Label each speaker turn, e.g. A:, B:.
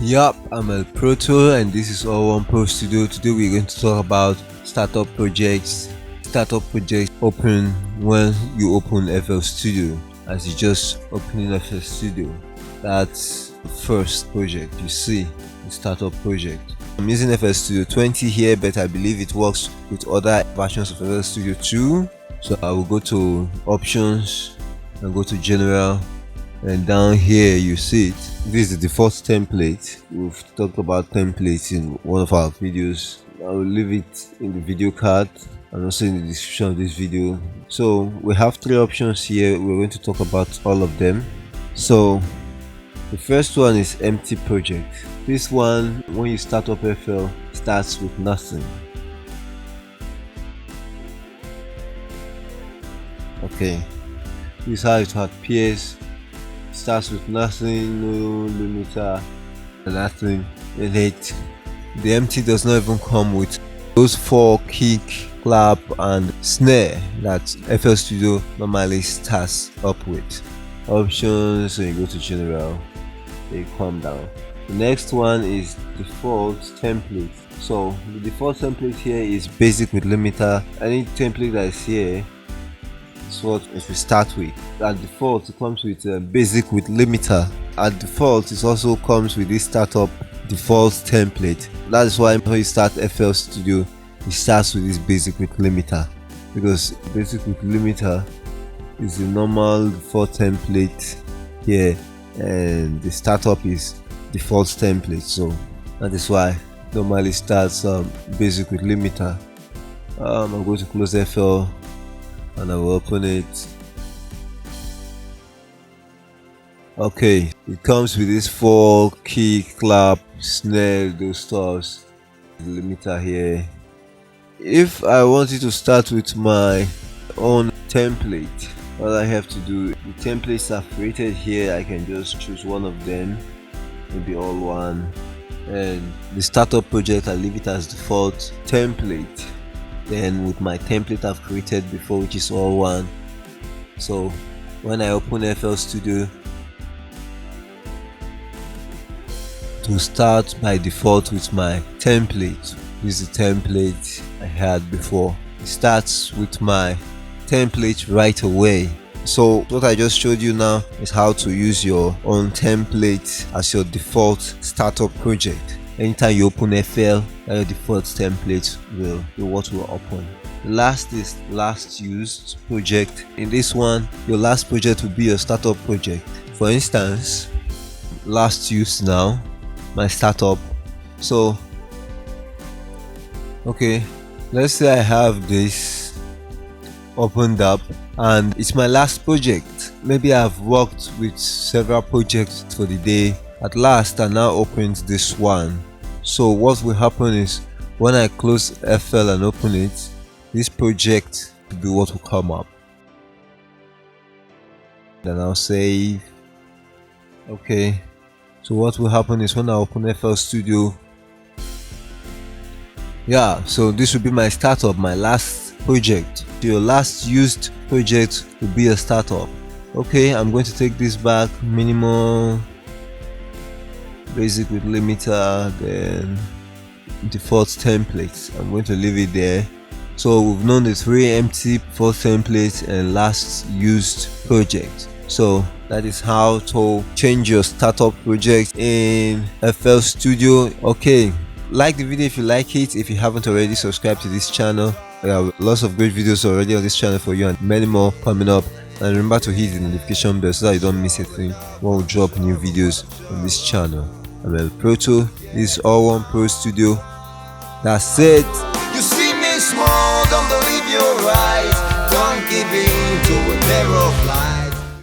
A: Yup, I'm El Proto and this is alloneprostudio. Today we're going to talk about startup projects. Startup projects open when you open FL Studio. As you just opening FL Studio, that's the first project you see, the startup project. I'm using FL Studio 20 here, but I believe it works with other versions of FL Studio 2. So I will go to options and go to general, and down here you see it. This is the default template. We've talked about templates in one of our videos. I will leave it in the video card and also in the description of this video. So we have three options here. We're going to talk about all of them. So the first one is empty project. This one, when you start up FL, starts with nothing. Okay, this is how it appears. Starts with nothing, no limiter, nothing in it. The empty does not even come with those 4 kick, clap and snare that FL Studio normally starts up with. Options, so you go to general, they come down. The next one is default template. So the default template here is basic with limiter. Any template that is here is what we start with. At default it comes with basic with limiter. At default it also comes with this startup default template. That is why when you start FL Studio it starts with this basic with limiter, because basic with limiter is the normal default template here and the startup is default template. So that is why normally starts basic with limiter. I'm going to close FL and I will open it. Okay, it comes with this 4 kick, clap, snare, those stuffs. The limiter here. If I wanted to start with my own template, all I have to do, the templates are created here. I can just choose one of them, maybe all one, and the startup project I leave it as default template. Then with my template I've created before, which is all one. So when I open FL Studio, to start by default with my template. This is the template I had before. It starts with my template right away. So what I just showed you now is how to use your own template as your default startup project. Anytime you open FL, your default template will be what will open. The last is last used project. In this one, your last project will be your startup project. For instance, last used now, my startup. So okay, let's say I have this opened up and it's my last project. Maybe I've worked with several projects for the day. At last I now opened this one. So what will happen is when I close FL and open it, this project will be what will come up. Then I'll save. Okay, so what will happen is when I open FL Studio, yeah, so this will be my startup, my last project. Your last used project will be a startup. Okay, I'm going to take this back, minimal, basic with limiter, then default templates. I'm going to leave it there. So we've known the 3 empty default templates and last used project. So that is how to change your startup project in FL Studio. Okay, like the video if you like it. If you haven't already, subscribe to this channel. There are lots of great videos already on this channel for you and many more coming up. And remember to hit the notification bell so that you don't miss a thing when we drop new videos on this channel. I'm El Proto. This is alloneprostudio. That's it.
B: You see me small, don't believe your eyes. Don't give in to a terror of life.